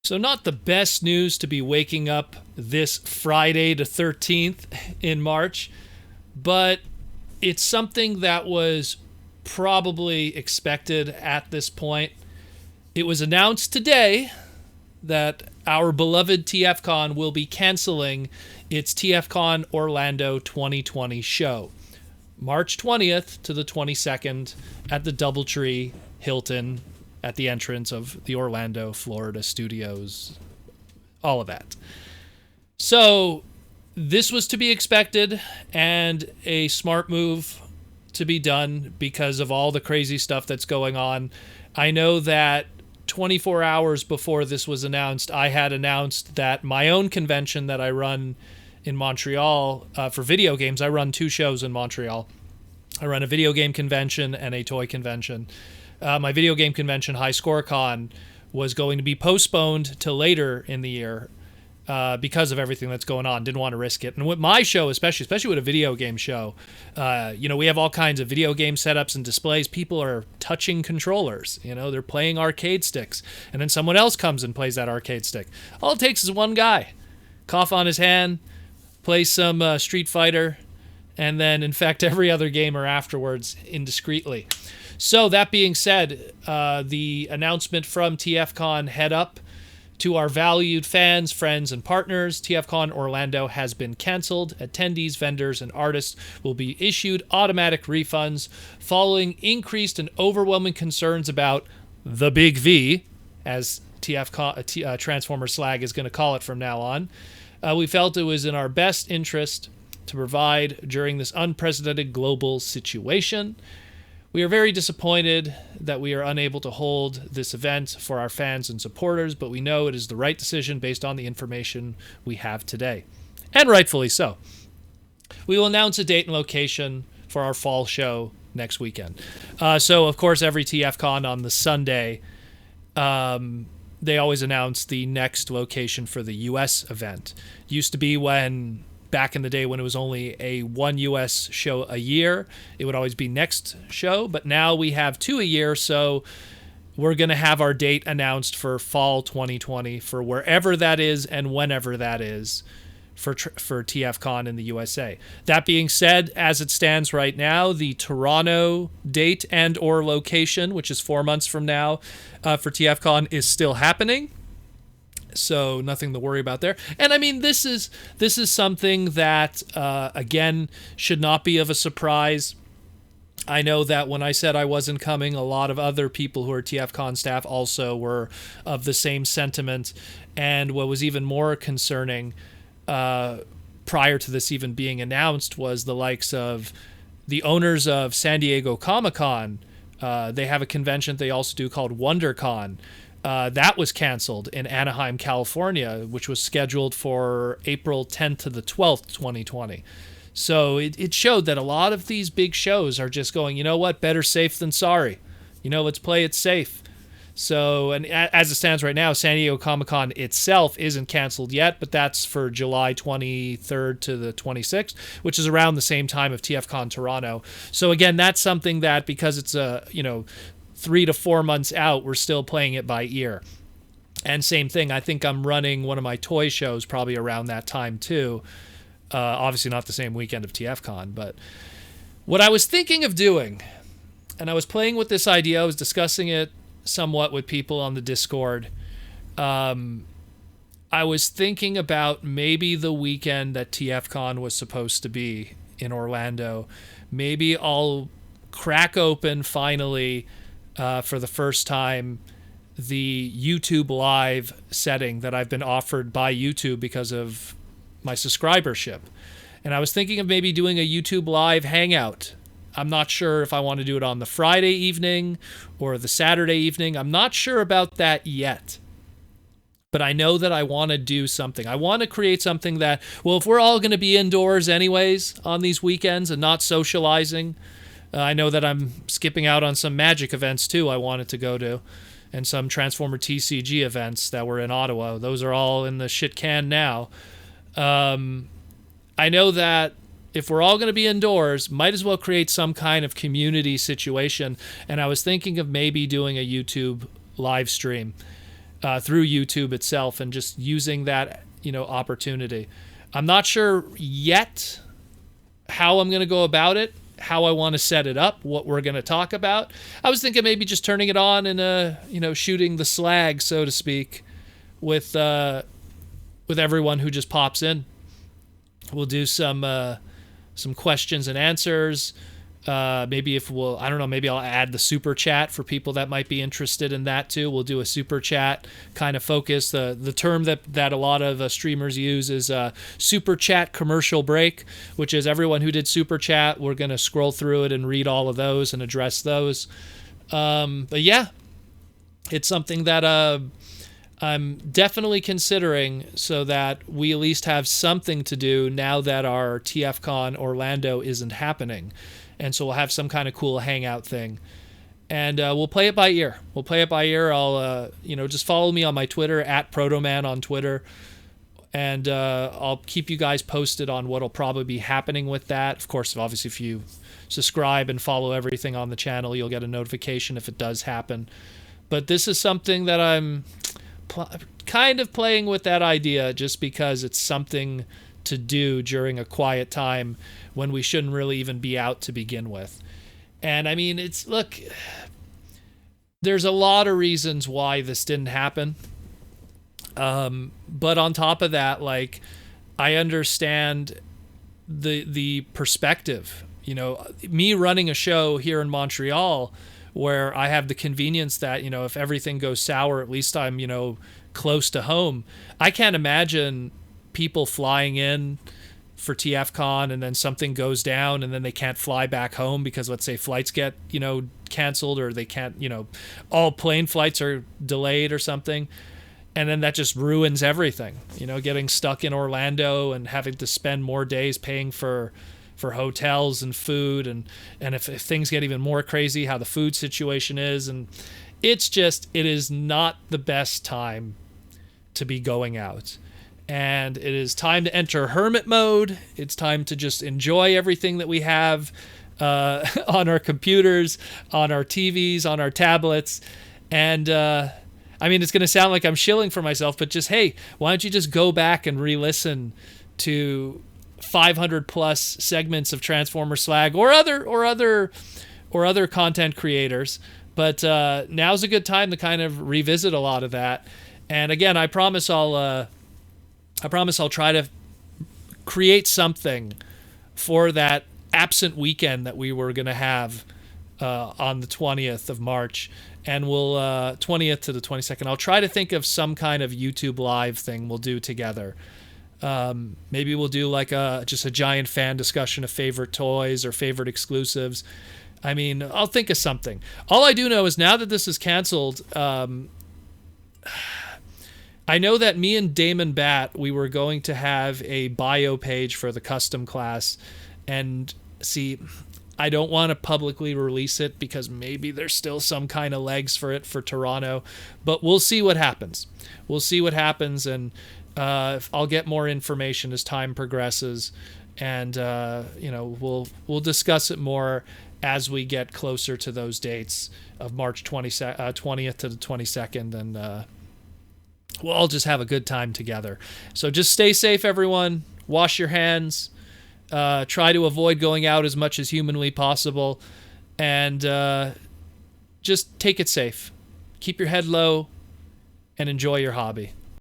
So not the best news to be waking up this Friday the 13th in March, but it's something that was probably expected at this point. It was announced today that our beloved TFcon will be canceling its TFcon Orlando 2020 show, March 20th to the 22nd at the Doubletree Hilton at the entrance of the Orlando, Florida studios, all of that. So this was to be expected and a smart move to be done because of all the crazy stuff that's going on. I know that 24 hours before this was announced, I had announced that my own convention that I run in Montreal for video games, I run 2 shows in Montreal. I run a video game convention and a toy convention. My video game convention, High Score Con, was going to be postponed to later in the year because of everything that's going on. Didn't want to risk it. And with my show, especially with a video game show, we have all kinds of video game setups and displays. People are touching controllers. They're playing arcade sticks. And then someone else comes and plays that arcade stick. All it takes is one guy. Cough on his hand, play some Street Fighter, and then infect every other gamer afterwards indiscreetly. So that being said, the announcement from TFcon head up to our valued fans, friends, and partners. TFcon Orlando has been canceled. Attendees, vendors, and artists will be issued automatic refunds following increased and overwhelming concerns about the Big V, as TFcon, Transformer Slag is going to call it from now on. We felt it was in our best interest to provide during this unprecedented global situation. We are very disappointed that we are unable to hold this event for our fans and supporters, but we know it is the right decision based on the information we have today, and rightfully so. We will announce a date and location for our fall show next weekend. So, of course, every TFCon on the Sunday, they always announce the next location for the U.S. event. Used to be back in the day when it was only a 1 U.S. show a year, it would always be next show, but now we have 2 a year, so we're going to have our date announced for fall 2020 for wherever that is and whenever that is for TFCon in the USA. That being said, as it stands right now, the Toronto date and or location, which is 4 months from now for TFCon, is still happening. So nothing to worry about there. And I mean, this is something that, again, should not be of a surprise. I know that when I said I wasn't coming, a lot of other people who are TFCon staff also were of the same sentiment. And what was even more concerning prior to this even being announced was the likes of the owners of San Diego Comic-Con. They have a convention they also do called WonderCon. That was canceled in Anaheim, California, which was scheduled for April 10th to the 12th, 2020. So it showed that a lot of these big shows are just going, you know what, better safe than sorry. Let's play it safe. So, and as it stands right now, San Diego Comic-Con itself isn't canceled yet, but that's for July 23rd to the 26th, which is around the same time of TFCon Toronto. So again, that's something that, because it's 3 to 4 months out, we're still playing it by ear. And same thing, I think I'm running one of my toy shows probably around that time too. Obviously not the same weekend of TFCon, but what I was thinking of doing, and I was playing with this idea, I was discussing it somewhat with people on the Discord. I was thinking about maybe the weekend that TFCon was supposed to be in Orlando, maybe I'll crack open finally for the first time the YouTube live setting that I've been offered by YouTube because of my subscribership. And I was thinking of maybe doing a YouTube live hangout. I'm not sure if I want to do it on the Friday evening or the Saturday evening. I'm not sure about that yet. But I know that I want to do something. I want to create something that, well, if we're all going to be indoors anyways on these weekends and not socializing, I know that I'm skipping out on some Magic events too I wanted to go to, and some Transformer TCG events that were in Ottawa. Those are all in the shit can now. I know that if we're all going to be indoors, might as well create some kind of community situation. And I was thinking of maybe doing a YouTube live stream. through YouTube itself, and just using that, opportunity. I'm not sure yet how I'm going to go about it, how I want to set it up, what we're going to talk about. I was thinking maybe just turning it on and shooting the slag, so to speak, with everyone who just pops in. We'll do some questions and answers. Maybe maybe I'll add the super chat for people that might be interested in that too. We'll do a super chat kind of focus. The term that a lot of streamers use is super chat commercial break, which is everyone who did super chat, we're going to scroll through it and read all of those and address those. But yeah, it's something that I'm definitely considering, so that we at least have something to do now that our TFcon Orlando isn't happening. And so we'll have some kind of cool hangout thing. And we'll play it by ear. I'll, just follow me on my Twitter, @Protoman on Twitter. And I'll keep you guys posted on what'll probably be happening with that. Of course, obviously, if you subscribe and follow everything on the channel, you'll get a notification if it does happen. But this is something that I'm kind of playing with that idea, just because it's something to do during a quiet time when we shouldn't really even be out to begin with. And I mean, there's a lot of reasons why this didn't happen. But on top of that, like, I understand the perspective, me running a show here in Montreal, where I have the convenience that, if everything goes sour, at least I'm, close to home. I can't imagine people flying in for TFcon and then something goes down and then they can't fly back home because, let's say, flights get, canceled, or they can't, all plane flights are delayed or something. And then that just ruins everything, getting stuck in Orlando and having to spend more days paying for hotels and food, and if things get even more crazy, how the food situation is. And it is not the best time to be going out. And it is time to enter hermit mode. It's time to just enjoy everything that we have on our computers, on our TVs, on our tablets. And I mean, it's going to sound like I'm shilling for myself, but just, hey, why don't you just go back and re-listen to 500 plus segments of Transformer Slag or other content creators. But now's a good time to kind of revisit a lot of that. And again, I promise I'll try to create something for that absent weekend that we were going to have on the 20th of March. And we'll 20th to the 22nd. I'll try to think of some kind of YouTube live thing we'll do together. Maybe we'll do like just a giant fan discussion of favorite toys or favorite exclusives. I mean, I'll think of something. All I do know is now that this is canceled, I know that me and Damon Bat, we were going to have a bio page for the custom class. And see, I don't want to publicly release it because maybe there's still some kind of legs for it for Toronto. But we'll see what happens. And I'll get more information as time progresses, and we'll discuss it more as we get closer to those dates of March 20th to the 22nd, and we'll all just have a good time together. So just stay safe, everyone. Wash your hands. Try to avoid going out as much as humanly possible, and just take it safe. Keep your head low and enjoy your hobby.